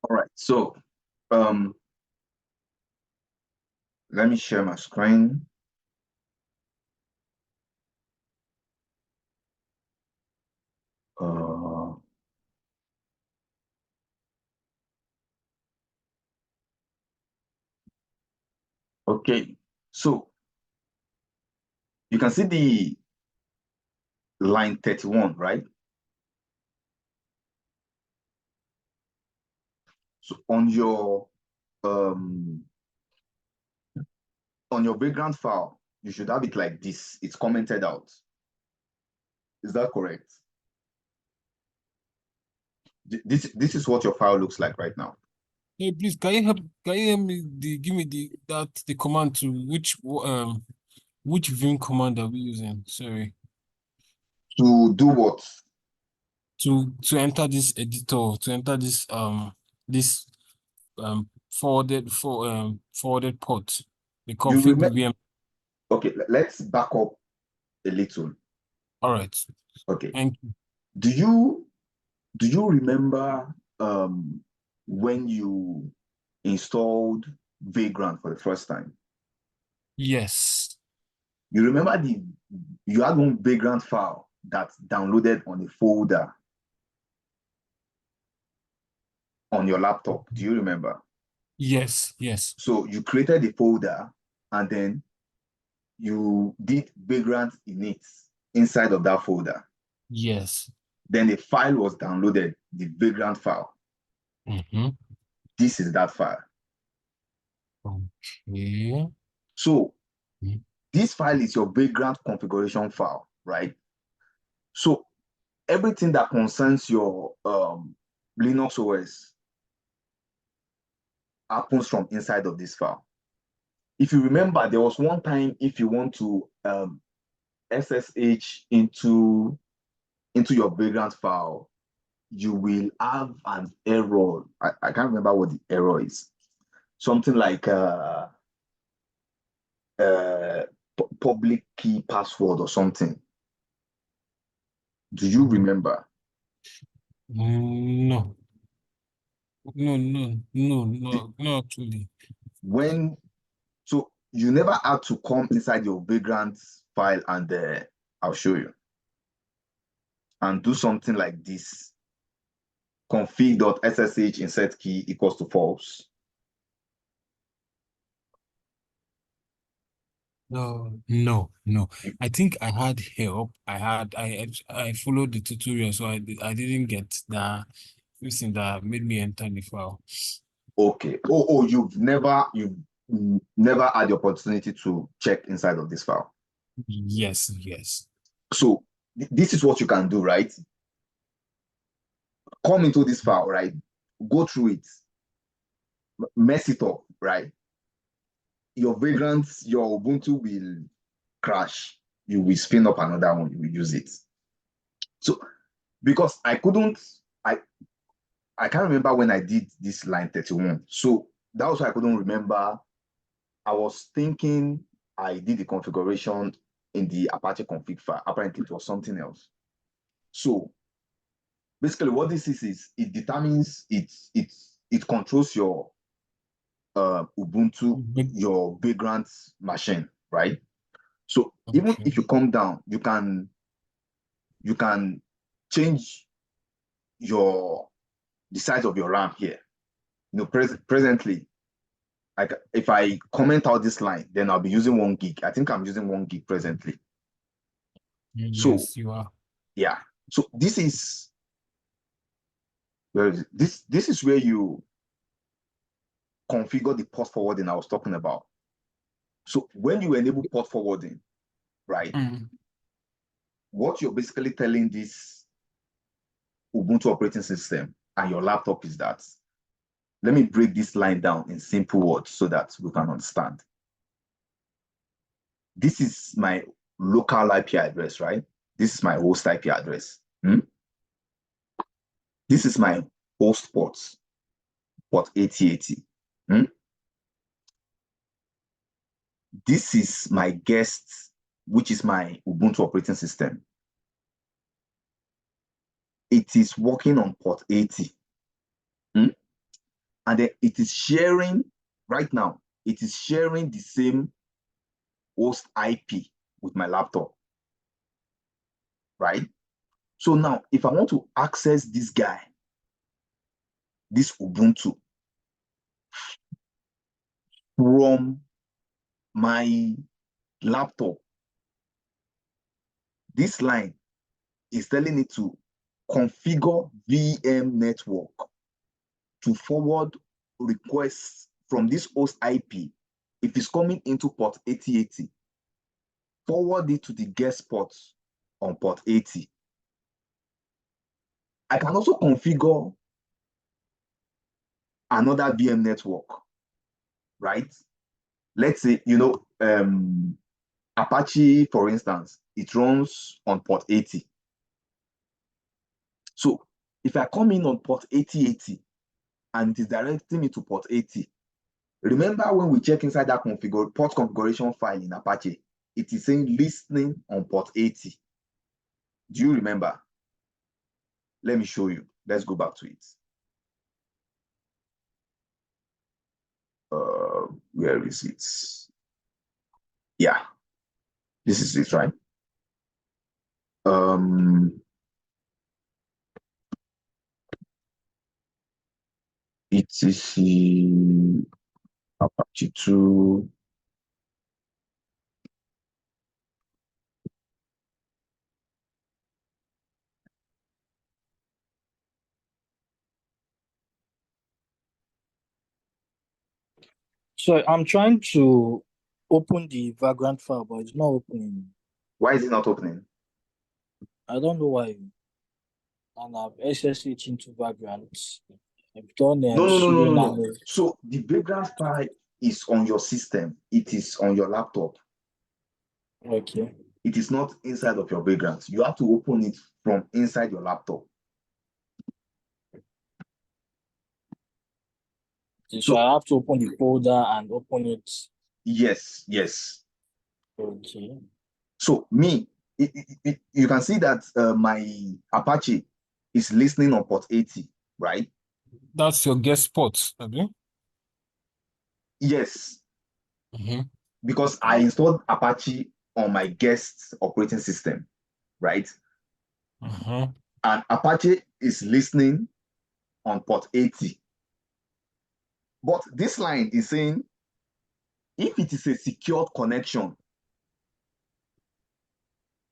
All right, so um, let me share my screen. Uh, okay, so you can see the line 31, right? So um on your background file, you should have it like this. It's commented out. Is that correct? This is what your file looks like right now. Hey, please, can you help me give me the command to which viewing command are we using? Sorry. To do what? To enter this editor, to enter this forwarded port, the You config remember? VM. Okay, let's back up a little. All right. Okay. Thank you. Do you do you remember when you installed Vagrant for the first time? Yes. You remember you had one Vagrant file that downloaded on a folder on your laptop. Do you remember? Yes. Yes. So you created a folder and then you did Vagrant init inside of that folder. Yes. Then a file was downloaded, the Vagrant file. Mm-hmm. This is that file. Okay. So this file is your Vagrant configuration file, right? So everything that concerns your Linux OS happens from inside of this file. If you remember, there was one time if you want to SSH into your Vagrant file, you will have an error. I can't remember what the error is. Something like uh, public key password or something. Do you remember? No. No, actually. When so you never had to come inside your Vagrant file and I'll show you and do something like this config.ssh insert key equals to false. No. I think I had help. I followed the tutorial, so I didn't get the thing that made me enter the file. Okay. You've never had the opportunity to check inside of this file. Yes. So this is what you can do, right? Come into this file, right? Go through it, mess it up, right? Your vagrants, your Ubuntu will crash. You will spin up another one, you will use it. So because I I can't remember when I did this line 31. So that was why I couldn't remember. I was thinking I did the configuration in the Apache config file. Apparently, it was something else. So basically, what this is it determines it controls your Ubuntu, But your vagrant machine, right? So even okay. if you come down, you can change your the size of your RAM here. Presently, like if I comment out this line, then I'll be using 1 gig. I think I'm using 1 gig presently. So Yes, you are. yeah. So this is where you configure the port forwarding I was talking about. So when you enable port forwarding, right, Mm. what you're basically telling this Ubuntu operating system and your laptop is that, let me break this line down in simple words so that we can understand. This is my local IP address, right? This is my host IP address. This is my host port 8080. This is my guest, which is my Ubuntu operating system. It is working on port 80. and then it is sharing right now. It is sharing the same host IP with my laptop, right? So now, if I want to access this guy, this Ubuntu, from my laptop, this line is telling it to configure VM network to forward requests from this host IP. If it's coming into port 8080, forward it to the guest port on port 80. I can also configure another VM network, right? Let's say, Apache, for instance, it runs on port 80. So if I come in on port 8080 and it is directing me to port 80, remember when we check inside that port configuration file in Apache, it is saying listening on port 80. Do you remember? Let me show you. Let's go back to it. Where is it? Yeah, this is it, right? It is Apache 2. So I'm trying to open the vagrant file, but it's not opening. Why is it not opening? I don't know why. And I've SSH into vagrant. I've done No. So the vagrant file is on your system. It is on your laptop. Okay. It is not inside of your vagrant. You have to open it from inside your laptop. So I have to open the folder and open it. Yes. Okay. So you can see that my Apache is listening on port 80, right? That's your guest port, okay? Yes. Because I installed Apache on my guest operating system, right? And Apache is listening on port 80. But this line is saying, if it is a secured connection,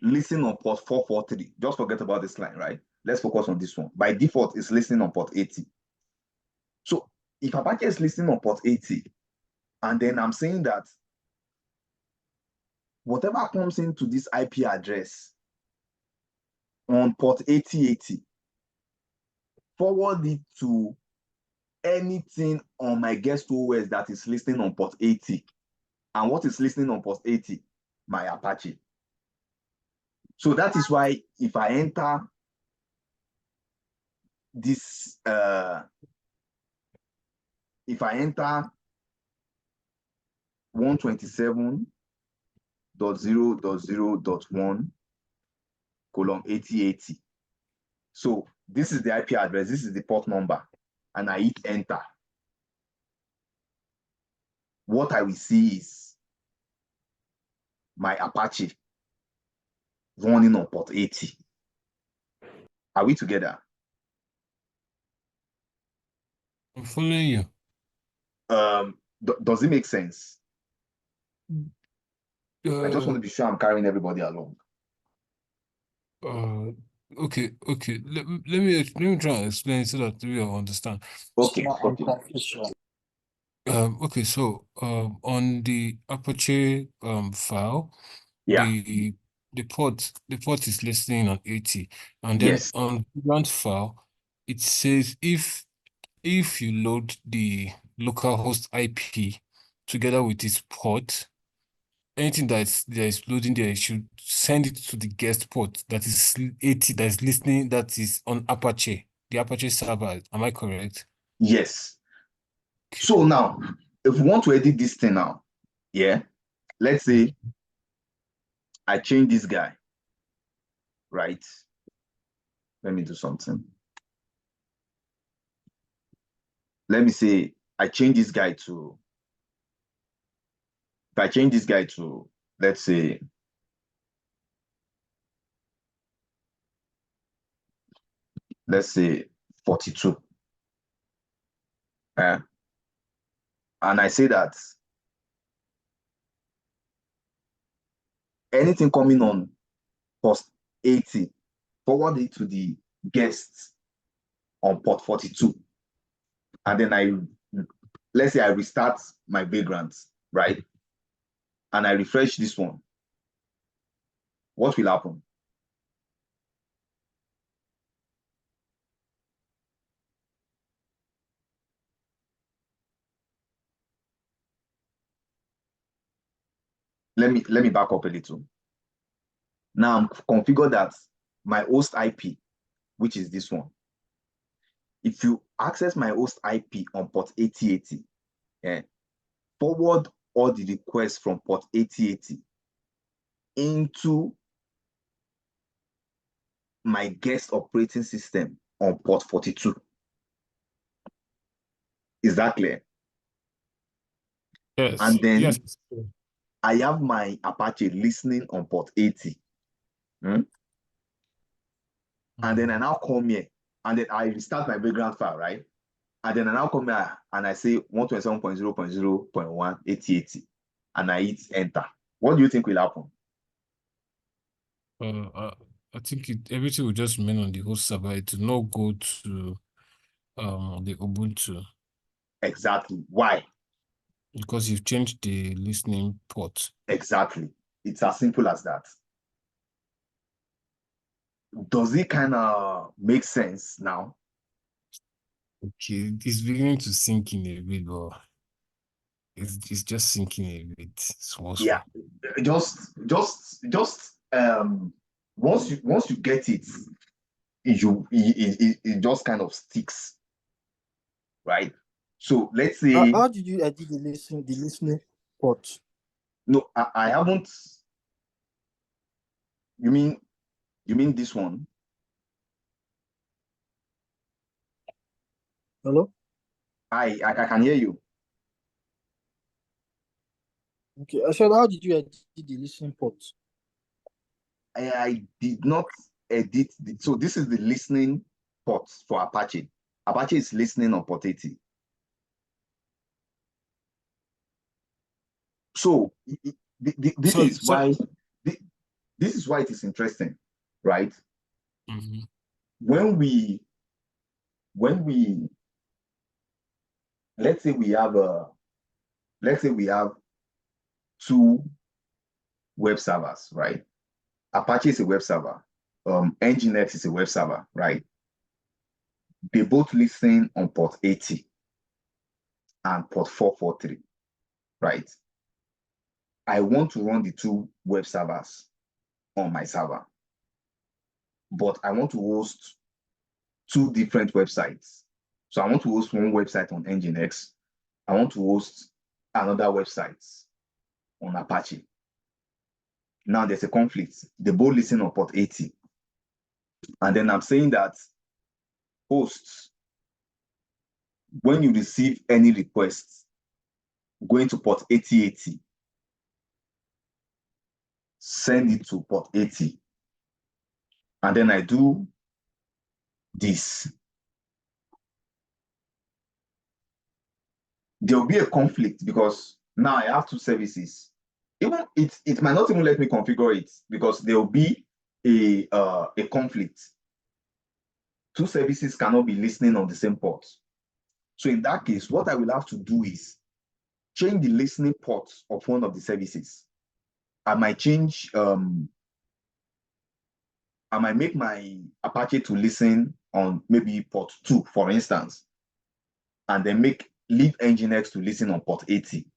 listen on port 443. Just forget about this line, right? Let's focus on this one. By default, it's listening on port 80. So if Apache is listening on port 80, and then I'm saying that whatever comes into this IP address on port 8080, forward it to anything on my guest OS that is listening on port 80. And what is listening on port 80? My Apache. So that is why if I enter this, if I enter 127.0.0.1:8080. So this is the IP address, this is the port number, and I hit enter. What I will see is my Apache running on port 80. Are we together? I'm following you. Does it make sense? I just want to Uh, be sure I'm carrying everybody along. okay. Let me try and explain so that we all understand. Okay. Okay, so on the Apache file, Yeah. the port is listening on 80, and then Yes. on the vagrant file, it says if you load the localhost IP together with its port, anything that is loading there, you should send it to the guest port that is 80, that is listening, that is on Apache, the Apache server. Am I correct? Yes. So now, if we want to edit this thing now, yeah, let's say I change this guy, right? Let me do something. let me say I change this guy to, if I change this guy to, let's say, let's say 42. And I say that anything coming on port 80, forward it to the guests on port 42. And then let's say I restart my vagrant, right? And I refresh this one. What will happen? Let me back up a little. Now I'm configured that my host IP, which is this one. If you access my host IP on port 8080, forward all the requests from port 8080 into my guest operating system on port 42. Is that clear? Yes. And then Yes. I have my Apache listening on port 80. And then I now come here and then I restart my background file, right? And then I now come here and I say 127.0.0.1 8080 and I hit enter. What do you think will happen? I think everything will just remain on the host server. It will not go to the Ubuntu Exactly. Why? because you've changed the listening port. Exactly. It's as simple as that. Does it kind of make sense now? Okay, it's beginning to sink in a bit, but it's just sinking a bit. Small. Yeah. Just once you get it, it just kind of sticks, right? So let's say How did you edit the listening port? no, I haven't. You mean this one? Hello? I can hear you. Okay, I said, how did you edit the listening port? I did not edit so this is the listening port for Apache. Apache is listening on port 80. So this is why this is why it is interesting, right? Mm-hmm. When we let's say we have two web servers, right? Apache is a web server. Nginx is a web server, right? They both listen on port 80 and port 443, right? I want to run the two web servers on my server, but I want to host two different websites. So I want to host one website on Nginx. I want to host another website on Apache. Now there's a conflict. They both listen on port 80. And then I'm saying that hosts, when you receive any requests going to port 8080, send it to port 80. And then I do this. There will be a conflict because now I have two services. Even it might not even let me configure it because there will be a conflict. Two services cannot be listening on the same port. So in that case, what I will have to do is change the listening port of one of the services. I might make my Apache to listen on maybe port 2, for instance, and then leave Nginx to listen on port 80.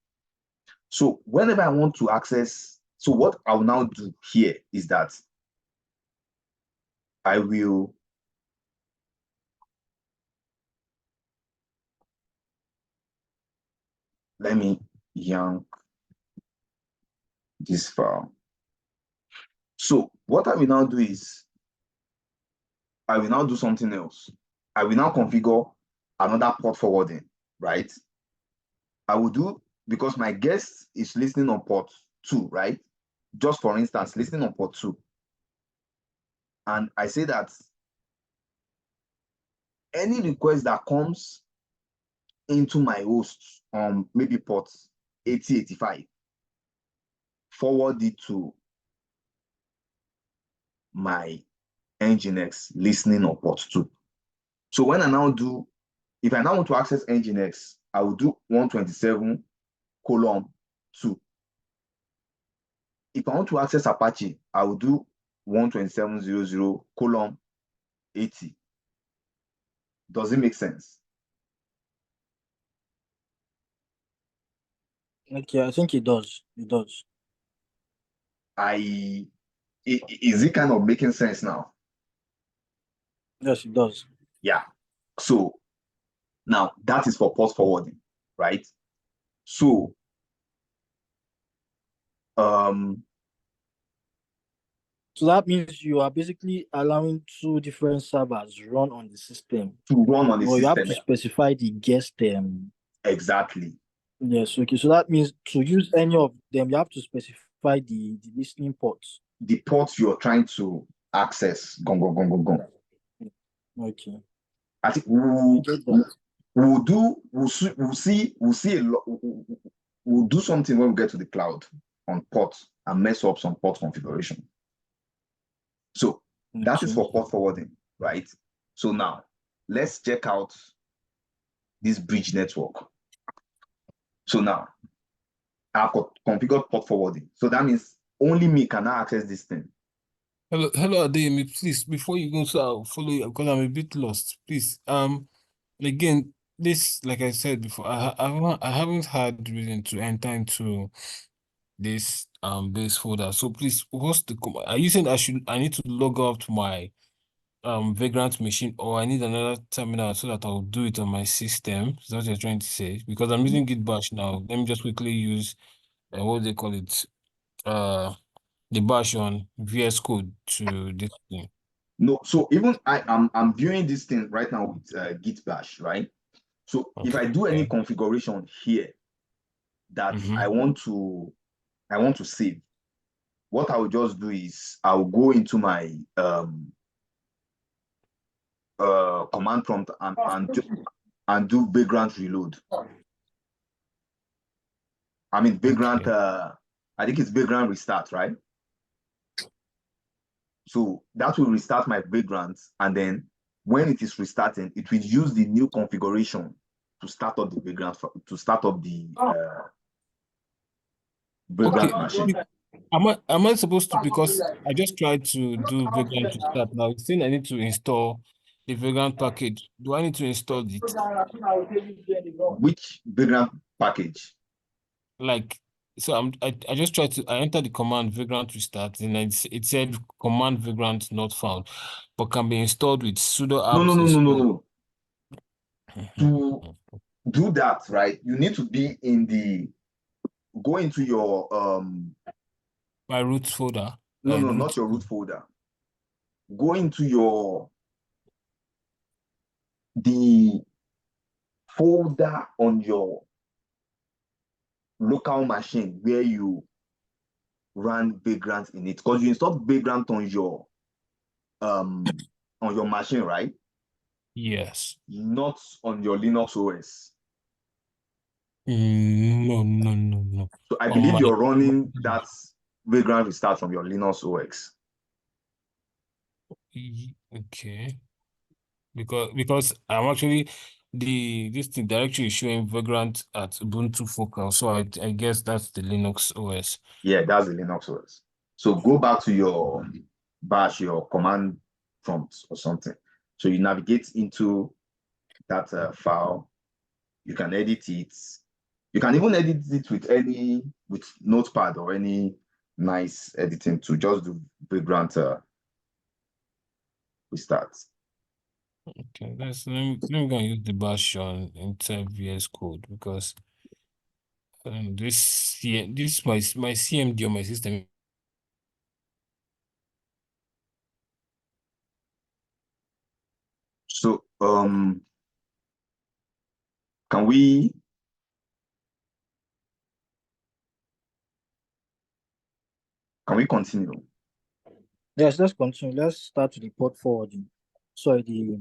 So whenever I want to access, so what I'll now do here is that I will let me yank this file. So what I will now do is I will now do something else. I will now configure another port forwarding. right? I will do, because my guest is listening on port 2, right? Just for instance, listening on port 2. And I say that any request that comes into my host on maybe port 8085, forward it to my Nginx listening on port 2. So when I now do, if I now want to access Nginx, I will do 127 colon 2. If I want to access Apache, I will do 127.00 colon 80. Does it make sense? Okay, I think it does. It does. Is it kind of making sense now? Yes, it does. Yeah. So now that is for port forwarding, right? So So that means you are basically allowing two different servers run on the system. to run on the Well, you have system. to specify the guest. Exactly. Yes, okay. So that means to use any of them, you have to specify the listening ports. The port you're trying to access. Gong, gong, gong, gong, gong. Okay. I think I get that. we'll do something when we get to the cloud on port and mess up some port configuration. So that is Okay. for port forwarding, right? So now let's check out this bridge network. So now I've got configured port forwarding. So that means only me can now access this thing. Hello, Adeyemi. Please, before you go, so I'll follow you because I'm a bit lost. Please, again, this, like I said before, I haven't had reason to enter into this base folder. So please, what's the are you saying I need to log out to my vagrant machine, or I need another terminal so that I'll do it on my system? Is that what you're trying to say? Because I'm using Git bash now. Let me just quickly use what do they call it? The bash on VS Code to this thing. No, so even I'm viewing this thing right now with Git bash, right? So if I do any configuration here that I want to save, what I will just do is I'll go into my command prompt and do vagrant reload. I mean vagrant. I think it's vagrant restart, right? So that will restart my vagrant, and then when it is restarting, it will use the new configuration to start up the vagrant vagrant machine. Am I supposed to, because I just tried to do Vagrant to start now, it's saying I need to install the Vagrant package. Do I need to install it? Which vagrant package? Like, so I just tried to, I entered the command Vagrant restart, and it said command Vagrant not found, but can be installed with sudo No, no, apps no, no, no, install. no. To do that, right, you need to be in the go into your My root folder. no, no, not your root folder. Go into the folder on your local machine where you run vagrant in it, because you installed vagrant on your machine, right? Yes. Not on your Linux OS. No, no, no, no. So I On believe my you're running that vagrant restart from your Linux OS. okay. Because I'm actually this thing directory is showing Vagrant at Ubuntu Focal, so I guess that's the Linux OS. Yeah, that's the Linux OS. So go back to your bash, your command prompt or something. So you navigate into that file. You can edit it. You can even edit it with Notepad or any nice editing to just do vagrant restart. Okay, let me go and use the bash on Intel VS Code because this my CMD on my system. So Can we continue? Yes, let's continue. Let's start with the port forwarding. Sorry, the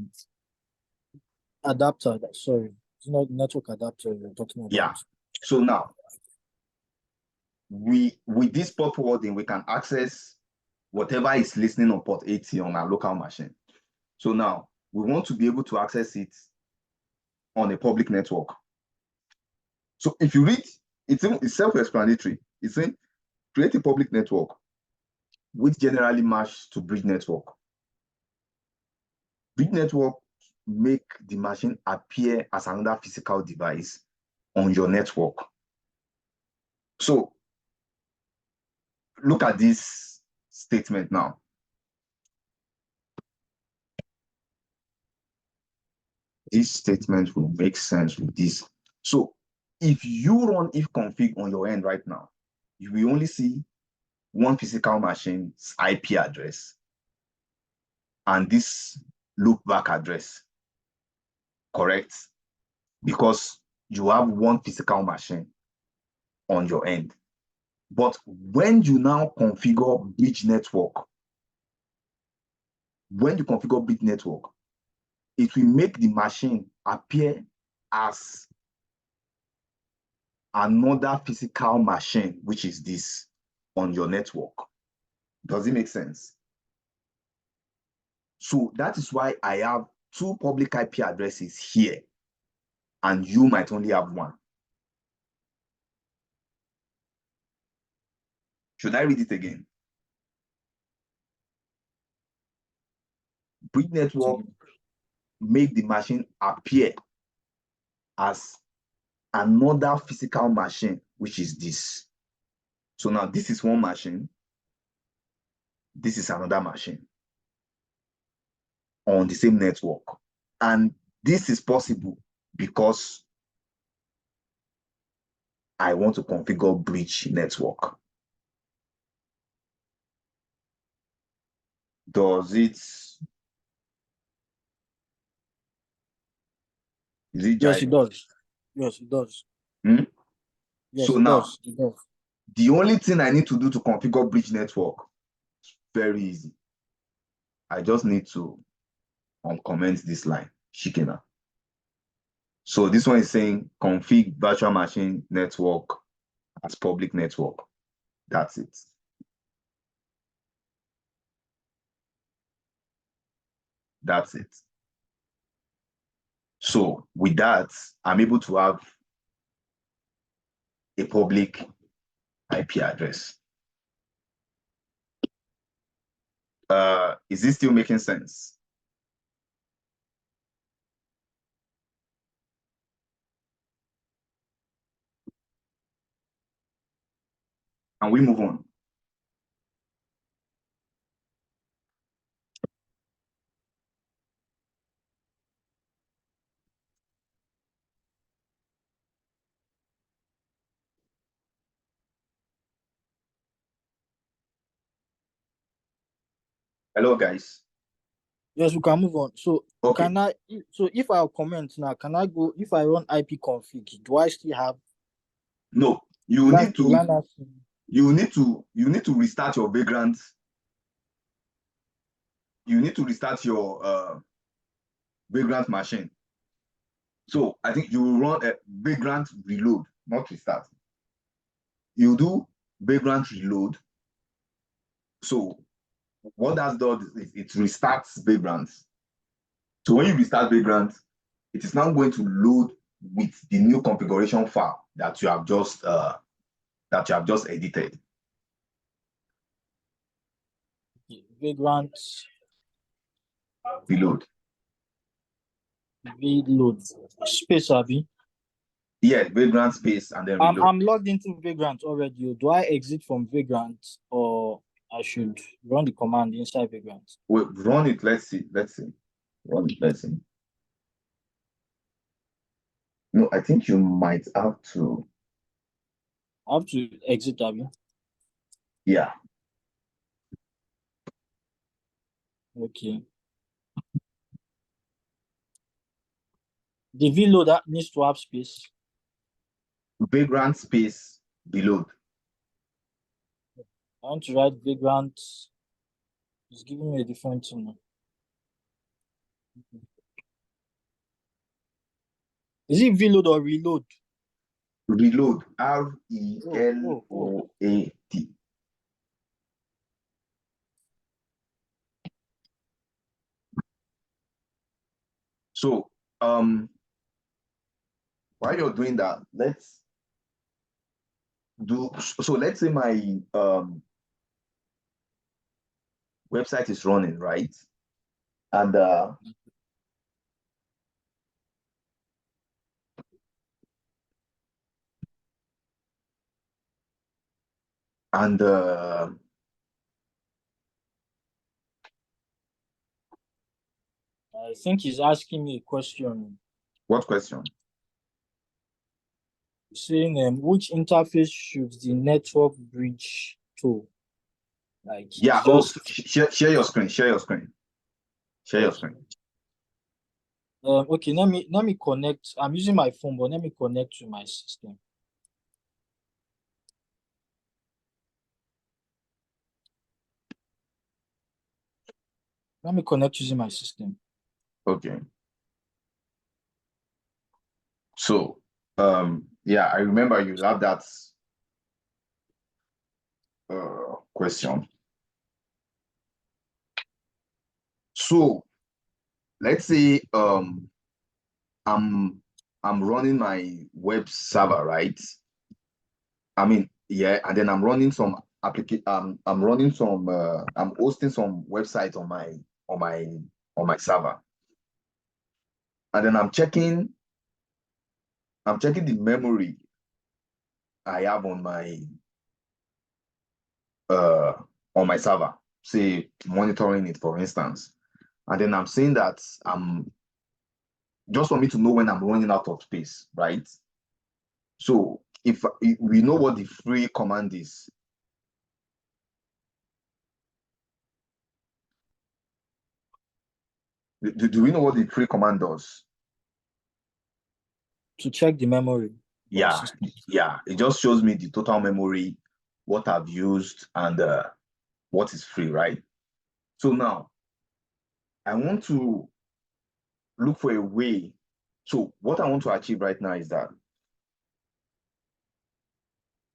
adapter. Sorry, it's not the network adapter you're talking about. Yeah. So now, with this port forwarding, we can access whatever is listening on port 80 on our local machine. So now we want to be able to access it on a public network. So if you read, it's self-explanatory. It's saying create a public network which generally match to bridge network. Bridge network make the machine appear as another physical device on your network. So look at this statement now. This statement will make sense with this. So if you run if config on your end right now, you will only see one physical machine's IP address and this loopback address, correct? Because you have one physical machine on your end. But when you now configure bridge network, it will make the machine appear as another physical machine, which is this on your network. Does it make sense? So that is why I have two public IP addresses here, and you might only have one. Should I read it again? Bridge network make the machine appear as another physical machine, which is this. So now this is one machine. This is another machine on the same network. And this is possible because I want to configure bridge network. Does it? Is it Yes, it jiving? does. Yes, it does. Hmm? Yes, So it now, does. It does. the only thing I need to do to configure bridge network is very easy. I just need to uncomment this line, Shikena. So this one is saying config virtual machine network as public network. That's it. That's it. So with that, I'm able to have a public IP address. Is this still making sense? And we move on. Hello, guys. Yes, we can move on. So Okay. so if I comment now, can I go if I run IP config, do I still have No, you need to restart your vagrant. You need to restart your vagrant machine. So I think you will run a vagrant reload, not restart. You do vagrant reload. So what that does is it restarts vagrant. So when you restart vagrant, it is now going to load with the new configuration file that you have just edited. vagrant Reload. reload space Abi? Yeah, vagrant space and then reload. I'm logged into vagrant already. Do I exit from vagrant or I should run the command inside vagrant? Wait, run it. Let's see. Run it. Let's see. No, I think you might have to. I have to exit Abi. Yeah. Okay. The vload that needs to have space. Vagrant space below. I want to write vagrant. It's giving me a different thing. Is it vload or reload? Reload. RELOAD. So while you're doing that, let's say my website is running, right? And I think he's asking me a question. what question? Saying which interface should the network bridge to? Like Yeah. it's just Share your screen. Share your screen. Share your screen. okay, let me connect. I'm using my phone, but let me connect to my system. Let me connect using my system. Okay. So yeah, I remember you have that question. So let's say I'm running my web server, right? I mean, yeah, and then I'm running some application. I'm running some. I'm hosting some websites on my server, and then I'm checking. I'm checking the memory I have uh on my server. Say monitoring it, for instance, and then I'm saying that I'm just for me to know when I'm running out of space, right? So if we know what the free command is, do we know what the free command does? To check the memory. Yeah, yeah. It just shows me the total memory, what I've used, and what is free, right? So now I want to look for a way. So what I want to achieve right now is that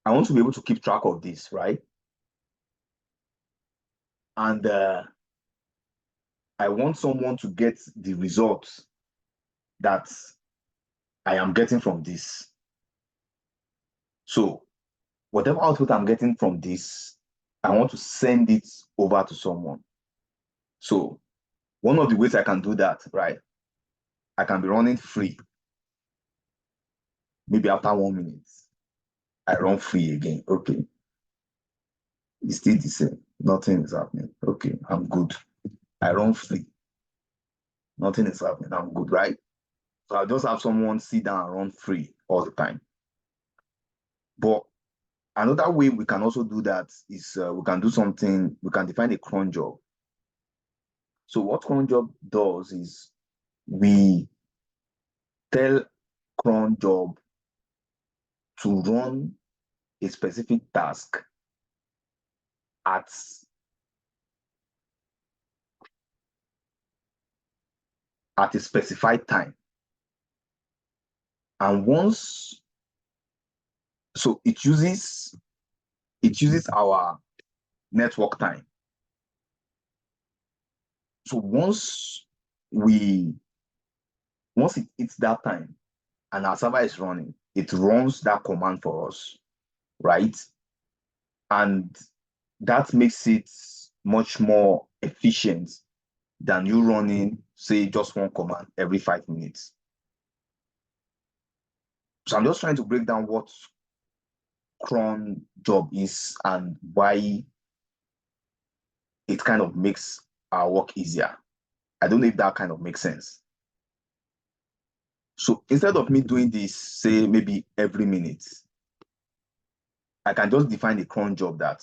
I want to be able to keep track of this, right? And I want someone to get the results that I am getting from this. So whatever output I'm getting from this, I want to send it over to someone. So one of the ways I can do that, right? I can be running free. Maybe after 1 minute, I run free again. Okay. It's still the same. Nothing is happening. Okay, I'm good. I run free. Nothing is happening. I'm good, right? So I'll just have someone sit down and run free all the time. But another way we can also do that is we can do something, we can define a cron job. So what cron job does is we tell cron job to run a specific task at a specified time. And once, so it uses our network time. So once it's that time and our server is running, it runs that command for us, right? And that makes it much more efficient than you running, say, just one command every 5 minutes. So I'm just trying to break down what cron job is and why it kind of makes our work easier. I don't know if that kind of makes sense. So instead of me doing this, say maybe every minute, I can just define a cron job that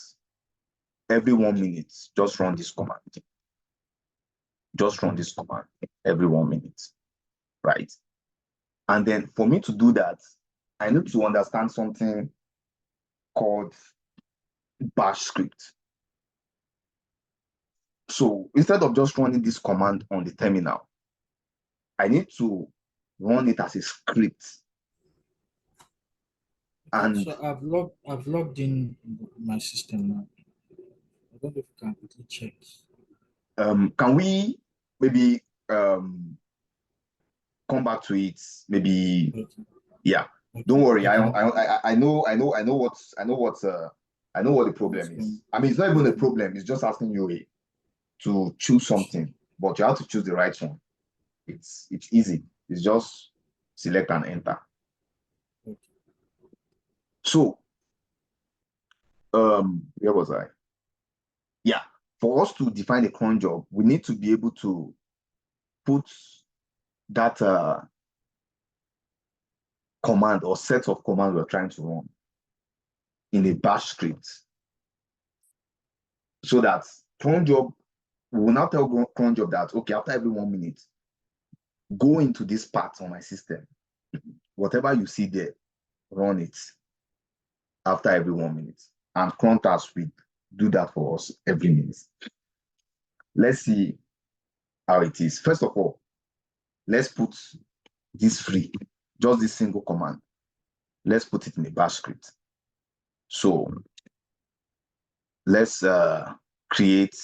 every 1 minute, just run this command. Just run this command every 1 minute, right? And then for me to do that, I need to understand something called bash script. So instead of just running this command on the terminal, I need to run it as a script. And so I've logged in my system now. I don't know if you can quickly check. can we maybe come back to it? Maybe, Okay. yeah. Okay. Don't worry. Okay. I know what the problem is. I mean, it's not even a problem. It's just asking you to choose something, but you have to choose the right one. It's easy. It's just select and enter. Okay. So, where was I? Yeah, for us to define a cron job, we need to be able to put that command or set of commands we're trying to run in a bash script, so that cron job, we will now tell cron job that, okay, after every 1 minute, go into this part on my system. Whatever you see there, run it after every 1 minute. And cron task will do that for us every minute. Let's see how it is. First of all, let's put this free, just this single command. Let's put it in a bash script. So let's create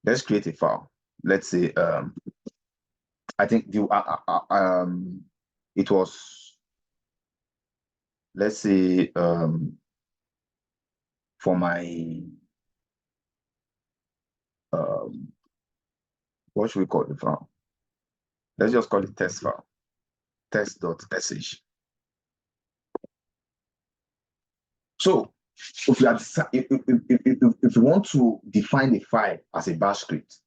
a file. Let's say I think it was, let's say for my what should we call the file? Let's just call it test file, test.sh. So if you want to define a file as a bash script,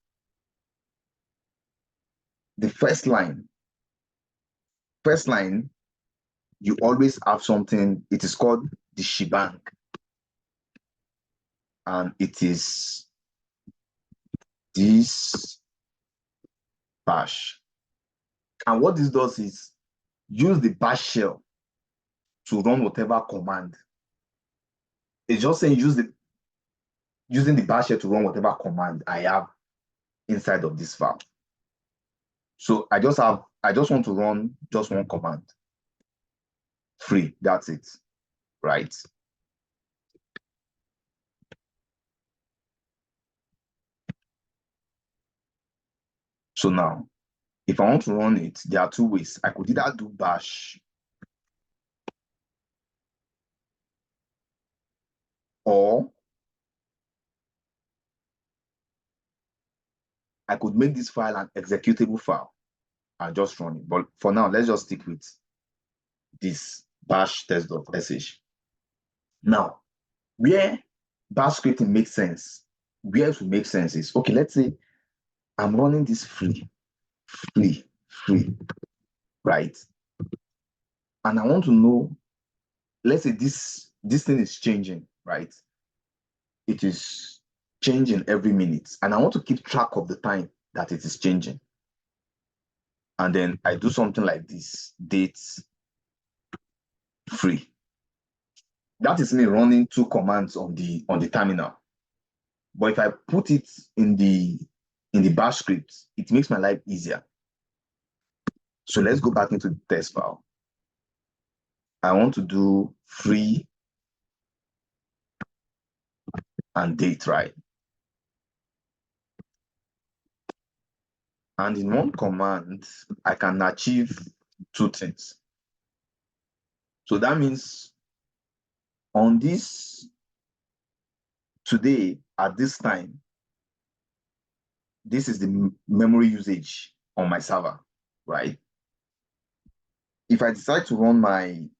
the first line, you always have something. It is called the shebang, and it is this bash. And what this does is use the bash shell to run whatever command. It's just saying using the bash shell to run whatever command I have inside of this file. So I just want to run just one command. Free, that's it, right? So now, if I want to run it, there are two ways. I could either do bash, or I could make this file an executable file and just run it. But for now, let's just stick with this bash test.sh. Now, where bash scripting makes sense, where it will make sense is, okay, let's say I'm running this free, right? And I want to know, let's say this thing is changing, right? It is changing every minute, and I want to keep track of the time that it is changing. And then I do something like this, dates free. That is me running two commands on the terminal. But if I put it in the bash script, it makes my life easier. So let's go back into the test file. I want to do free and date, right? And in one command, I can achieve two things. So that means on this, today, at this time, this is the memory usage on my server, right? If I decide to run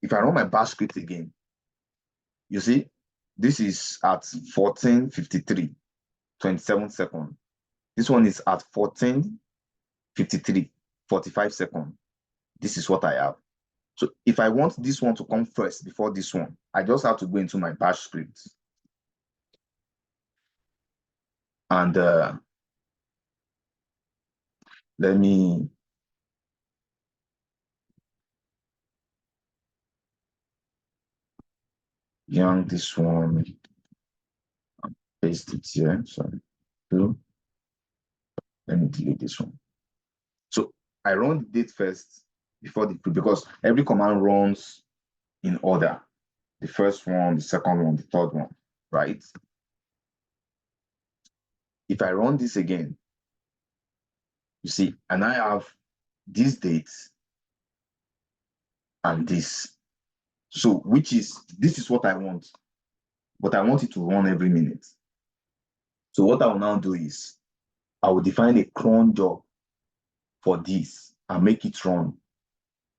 if I run my bash script again, you see, this is at 14:53, 27 seconds. This one is at 14:53, 45 seconds. This is what I have. So if I want this one to come first before this one, I just have to go into my bash script. And let me beyond this one, paste it here. Sorry. So let me delete this one. So I run the date first before the because every command runs in order. The first one, the second one, the third one, right? If I run this again, you see, and I have these dates and this. So this is what I want, but I want it to run every minute. So what I will now do is I will define a cron job for this and make it run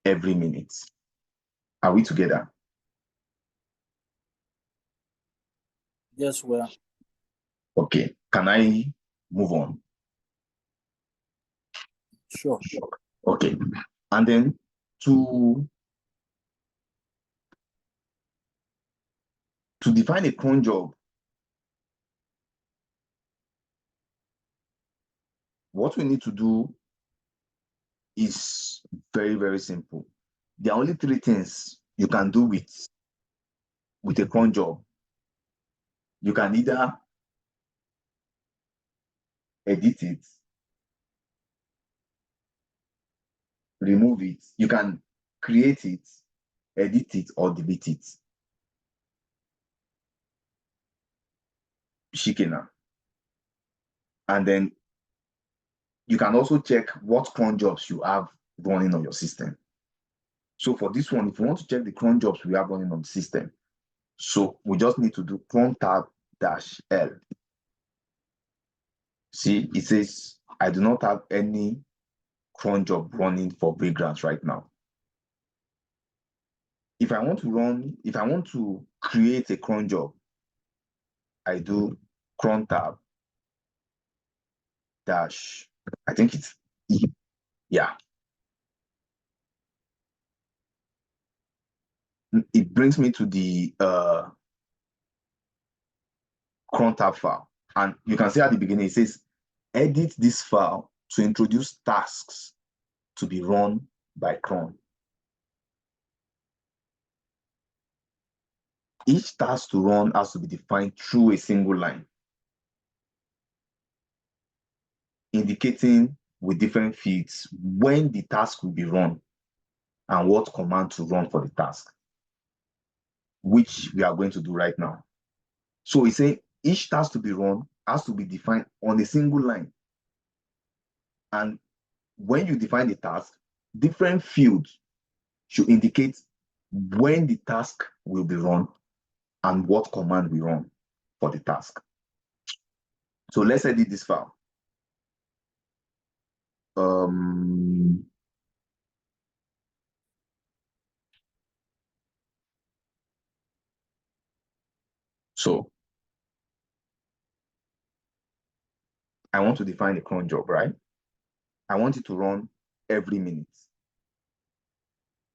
every minute. Are we together? Yes, well. Okay. Can I move on? Sure. Okay. And then to define a cron job, what we need to do is very, very simple. There are only three things you can do with a cron job. You can either edit it, remove it, you can create it, edit it, or delete it. Shikena. And then you can also check what cron jobs you have running on your system. So for this one, if you want to check the cron jobs we have running on the system, so we just need to do cron tab -L. See, it says I do not have any cron job running for vagrants right now. If I want to create a cron job, I do cron tab dash, I think it's E. Yeah. It brings me to the cron tab file. And you can see at the beginning, it says, edit this file to introduce tasks to be run by cron. Each task to run has to be defined through a single line, indicating with different fields when the task will be run and what command to run for the task, which we are going to do right now. So we say each task to be run has to be defined on a single line. And when you define the task, different fields should indicate when the task will be run and what command we run for the task. So let's edit this file. So I want to define a cron job, right? I want it to run every minute.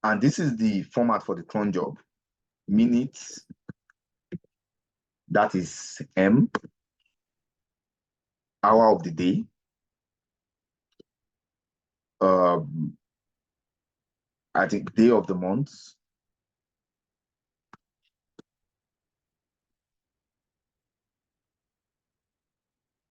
And this is the format for the cron job. Minutes, that is M, hour of the day, I think day of the month,